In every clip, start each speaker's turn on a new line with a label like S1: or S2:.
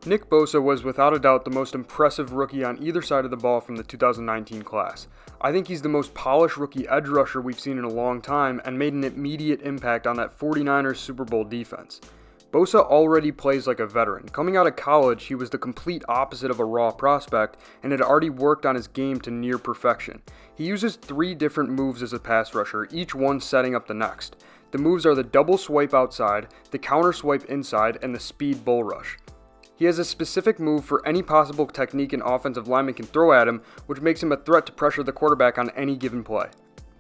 S1: Nick Bosa was without a doubt the most impressive rookie on either side of the ball from the 2019 class. I think he's the most polished rookie edge rusher we've seen in a long time and made an immediate impact on that 49ers Super Bowl defense. Bosa already plays like a veteran. Coming out of college, he was the complete opposite of a raw prospect and had already worked on his game to near perfection. He uses 3 different moves as a pass rusher, each one setting up the next. The moves are the double swipe outside, the counter swipe inside, and the speed bull rush. He has a specific move for any possible technique an offensive lineman can throw at him, which makes him a threat to pressure the quarterback on any given play.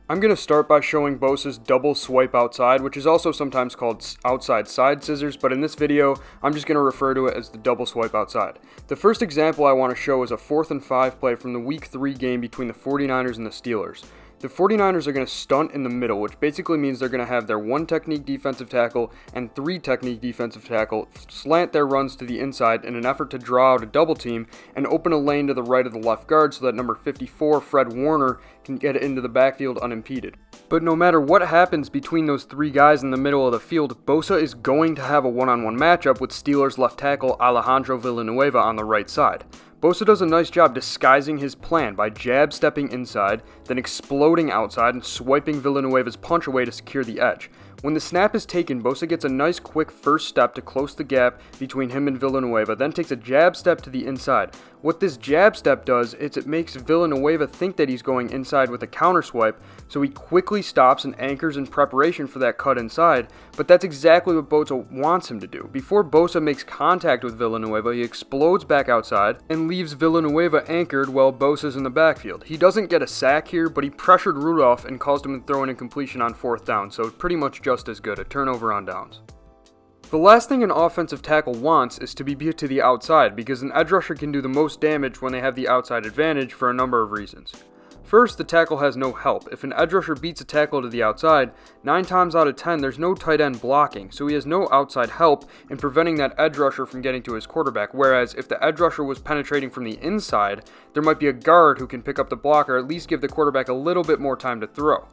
S1: I'm going to start by showing Bosa's double swipe outside, which is also sometimes called outside side scissors, but in this video, I'm just going to refer to it as the double swipe outside. The first example I want to show is a 4th and 5 play from the Week 3 game between the 49ers and the Steelers. The 49ers are going to stunt in the middle, which basically means they're going to have their 1 technique defensive tackle and 3 technique defensive tackle slant their runs to the inside in an effort to draw out a double team and open a lane to the right of the left guard so that number 54, Fred Warner, can get into the backfield unimpeded. But no matter what happens between those 3 guys in the middle of the field, Bosa is going to have a one-on-one matchup with Steelers left tackle Alejandro Villanueva on the right side. Bosa does a nice job disguising his plan by jab stepping inside, then exploding outside and swiping Villanueva's punch away to secure the edge. When the snap is taken, Bosa gets a nice quick first step to close the gap between him and Villanueva, then takes a jab step to the inside. What this jab step does is it makes Villanueva think that he's going inside with a counter swipe, so he quickly stops and anchors in preparation for that cut inside, but that's exactly what Bosa wants him to do. Before Bosa makes contact with Villanueva, he explodes back outside and leaves Villanueva anchored while Bosa's in the backfield. He doesn't get a sack here, but he pressured Rudolph and caused him to throw an incompletion on 4th down, so pretty much just as good, a turnover on downs. The last thing an offensive tackle wants is to be beat to the outside because an edge rusher can do the most damage when they have the outside advantage for a number of reasons. First, the tackle has no help. If an edge rusher beats a tackle to the outside, 9 times out of 10 there's no tight end blocking, so he has no outside help in preventing that edge rusher from getting to his quarterback, whereas if the edge rusher was penetrating from the inside, there might be a guard who can pick up the block or at least give the quarterback a little bit more time to throw.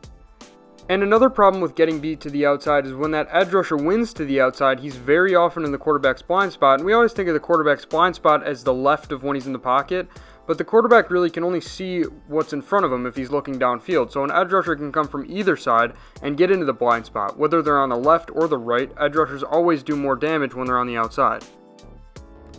S1: And another problem with getting beat to the outside is when that edge rusher wins to the outside, he's very often in the quarterback's blind spot, and we always think of the quarterback's blind spot as the left of when he's in the pocket, but the quarterback really can only see what's in front of him if he's looking downfield, so an edge rusher can come from either side and get into the blind spot. Whether they're on the left or the right, edge rushers always do more damage when they're on the outside.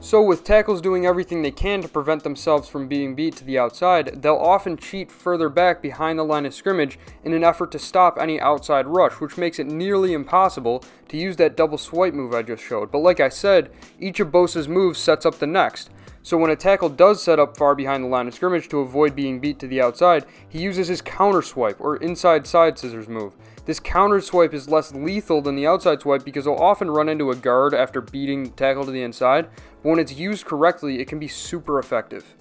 S1: So with tackles doing everything they can to prevent themselves from being beat to the outside, they'll often cheat further back behind the line of scrimmage in an effort to stop any outside rush, which makes it nearly impossible to use that double swipe move I just showed. But like I said, each of Bosa's moves sets up the next. So when a tackle does set up far behind the line of scrimmage to avoid being beat to the outside, he uses his counter swipe or inside side scissors move. This counter swipe is less lethal than the outside swipe because he'll often run into a guard after beating the tackle to the inside, but when it's used correctly, it can be super effective.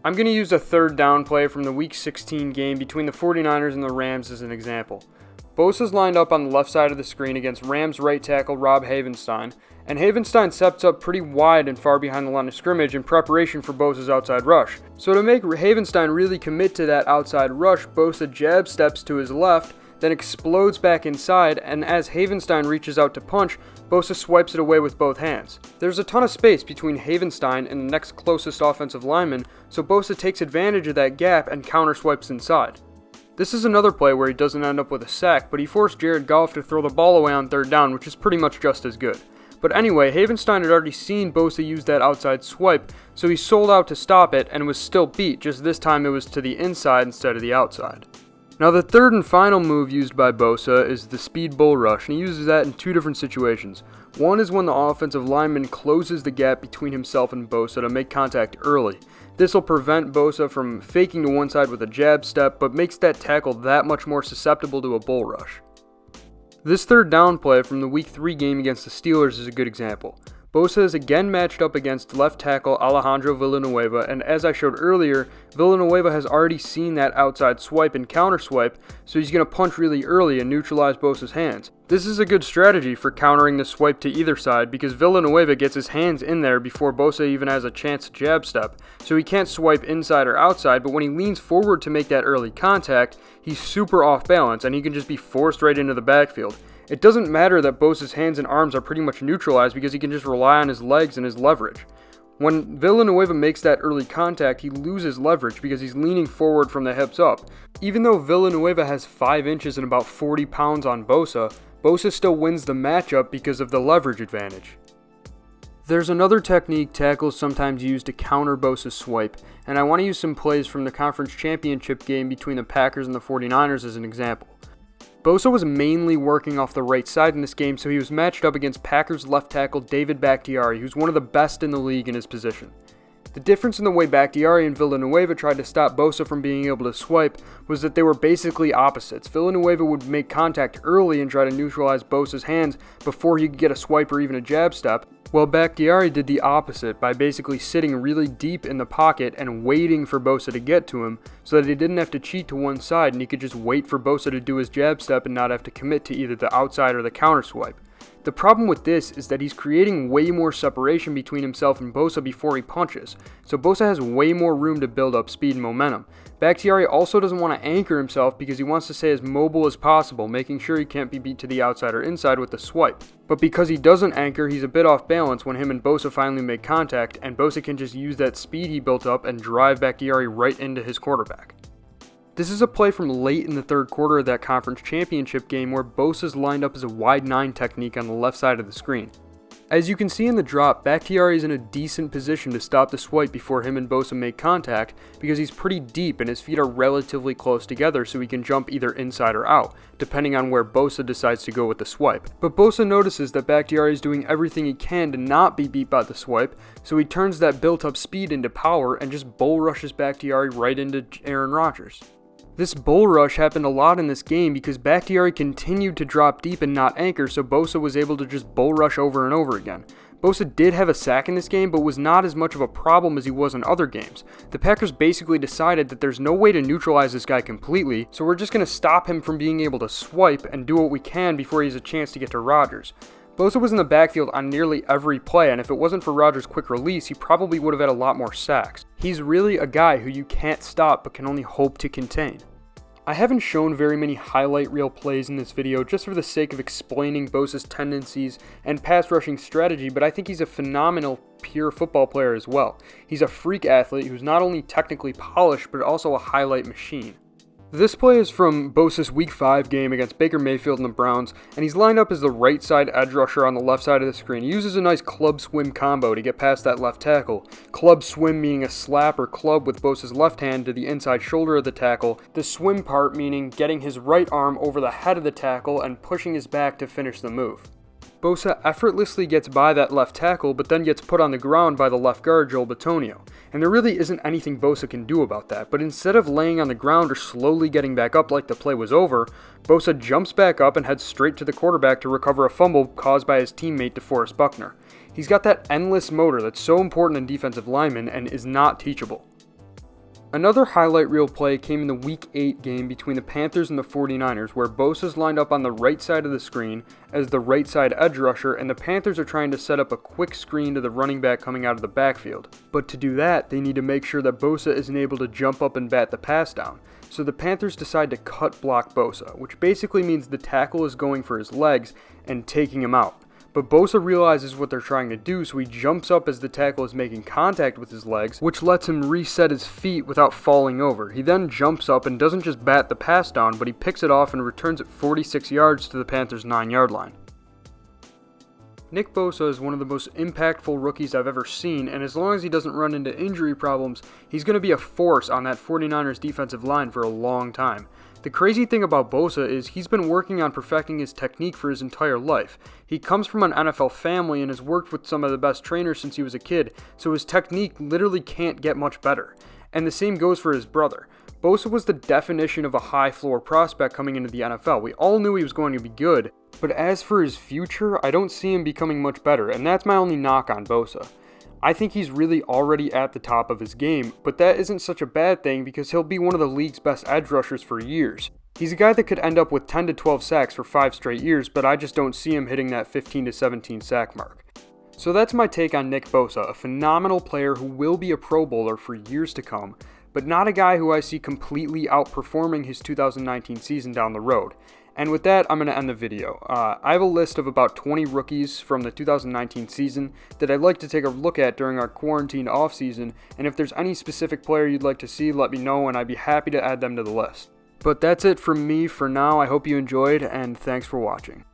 S1: I'm going to use a 3rd down play from the Week 16 game between the 49ers and the Rams as an example. Bosa's lined up on the left side of the screen against Rams right tackle Rob Havenstein, and Havenstein steps up pretty wide and far behind the line of scrimmage in preparation for Bosa's outside rush. So to make Havenstein really commit to that outside rush, Bosa jab steps to his left, then explodes back inside, and as Havenstein reaches out to punch, Bosa swipes it away with both hands. There's a ton of space between Havenstein and the next closest offensive lineman, so Bosa takes advantage of that gap and counter swipes inside. This is another play where he doesn't end up with a sack, but he forced Jared Goff to throw the ball away on 3rd down, which is pretty much just as good. But anyway, Havenstein had already seen Bosa use that outside swipe, so he sold out to stop it and was still beat, just this time it was to the inside instead of the outside. Now the 3rd and final move used by Bosa is the speed bull rush, and he uses that in 2 different situations. One is when the offensive lineman closes the gap between himself and Bosa to make contact early. This will prevent Bosa from faking to one side with a jab step, but makes that tackle that much more susceptible to a bull rush. This 3rd down play from the Week 3 game against the Steelers is a good example. Bosa is again matched up against left tackle Alejandro Villanueva, and as I showed earlier, Villanueva has already seen that outside swipe and counter swipe, so he's going to punch really early and neutralize Bosa's hands. This is a good strategy for countering the swipe to either side because Villanueva gets his hands in there before Bosa even has a chance to jab step, so he can't swipe inside or outside, but when he leans forward to make that early contact, he's super off balance and he can just be forced right into the backfield. It doesn't matter that Bosa's hands and arms are pretty much neutralized because he can just rely on his legs and his leverage. When Villanueva makes that early contact, he loses leverage because he's leaning forward from the hips up. Even though Villanueva has 5 inches and about 40 pounds on Bosa, Bosa still wins the matchup because of the leverage advantage. There's another technique tackles sometimes use to counter Bosa's swipe, and I want to use some plays from the conference championship game between the Packers and the 49ers as an example. Bosa was mainly working off the right side in this game, so he was matched up against Packers left tackle David Bakhtiari, who's one of the best in the league in his position. The difference in the way Bakhtiari and Villanueva tried to stop Bosa from being able to swipe was that they were basically opposites. Villanueva would make contact early and try to neutralize Bosa's hands before he could get a swipe or even a jab step, while Bakhtiari did the opposite by basically sitting really deep in the pocket and waiting for Bosa to get to him so that he didn't have to cheat to one side and he could just wait for Bosa to do his jab step and not have to commit to either the outside or the counter swipe. The problem with this is that he's creating way more separation between himself and Bosa before he punches, so Bosa has way more room to build up speed and momentum. Bakhtiari also doesn't want to anchor himself because he wants to stay as mobile as possible, making sure he can't be beat to the outside or inside with the swipe. But because he doesn't anchor, he's a bit off balance when him and Bosa finally make contact, and Bosa can just use that speed he built up and drive Bakhtiari right into his quarterback. This is a play from late in the third quarter of that conference championship game where Bosa's lined up as a wide 9 technique on the left side of the screen. As you can see in the drop, Bakhtiari is in a decent position to stop the swipe before him and Bosa make contact because he's pretty deep and his feet are relatively close together so he can jump either inside or out, depending on where Bosa decides to go with the swipe. But Bosa notices that Bakhtiari is doing everything he can to not be beat by the swipe, so he turns that built up speed into power and just bull rushes Bakhtiari right into Aaron Rodgers. This bull rush happened a lot in this game because Bakhtiari continued to drop deep and not anchor, so Bosa was able to just bull rush over and over again. Bosa did have a sack in this game, but was not as much of a problem as he was in other games. The Packers basically decided that there's no way to neutralize this guy completely, so we're just going to stop him from being able to swipe and do what we can before he has a chance to get to Rodgers. Bosa was in the backfield on nearly every play, and if it wasn't for Rodgers' quick release, he probably would have had a lot more sacks. He's really a guy who you can't stop but can only hope to contain. I haven't shown very many highlight reel plays in this video just for the sake of explaining Bosa's tendencies and pass rushing strategy, but I think he's a phenomenal pure football player as well. He's a freak athlete who's not only technically polished but also a highlight machine. This play is from Bosa's Week 5 game against Baker Mayfield and the Browns, and he's lined up as the right side edge rusher on the left side of the screen. He uses a nice club swim combo to get past that left tackle. Club swim meaning a slap or club with Bosa's left hand to the inside shoulder of the tackle. The swim part meaning getting his right arm over the head of the tackle and pushing his back to finish the move. Bosa effortlessly gets by that left tackle, but then gets put on the ground by the left guard, Joel Bitonio. And there really isn't anything Bosa can do about that, but instead of laying on the ground or slowly getting back up like the play was over, Bosa jumps back up and heads straight to the quarterback to recover a fumble caused by his teammate DeForest Buckner. He's got that endless motor that's so important in defensive linemen and is not teachable. Another highlight reel play came in the Week 8 game between the Panthers and the 49ers, where Bosa's lined up on the right side of the screen as the right side edge rusher, and the Panthers are trying to set up a quick screen to the running back coming out of the backfield. But to do that, they need to make sure that Bosa isn't able to jump up and bat the pass down. So the Panthers decide to cut block Bosa, which basically means the tackle is going for his legs and taking him out. But Bosa realizes what they're trying to do, so he jumps up as the tackle is making contact with his legs, which lets him reset his feet without falling over. He then jumps up and doesn't just bat the pass down, but he picks it off and returns it 46 yards to the Panthers' 9-yard line. Nick Bosa is one of the most impactful rookies I've ever seen, and as long as he doesn't run into injury problems, he's going to be a force on that 49ers defensive line for a long time. The crazy thing about Bosa is he's been working on perfecting his technique for his entire life. He comes from an NFL family and has worked with some of the best trainers since he was a kid, so his technique literally can't get much better. And the same goes for his brother. Bosa was the definition of a high-floor prospect coming into the NFL. We all knew he was going to be good, but as for his future, I don't see him becoming much better, and that's my only knock on Bosa. I think he's really already at the top of his game, but that isn't such a bad thing because he'll be one of the league's best edge rushers for years. He's a guy that could end up with 10 to 12 sacks for 5 straight years, but I just don't see him hitting that 15 to 17 sack mark. So that's my take on Nick Bosa, a phenomenal player who will be a Pro Bowler for years to come, but not a guy who I see completely outperforming his 2019 season down the road. And with that, I'm going to end the video. I have a list of about 20 rookies from the 2019 season that I'd like to take a look at during our quarantine offseason, and if there's any specific player you'd like to see, let me know, and I'd be happy to add them to the list. But that's it from me for now. I hope you enjoyed, and thanks for watching.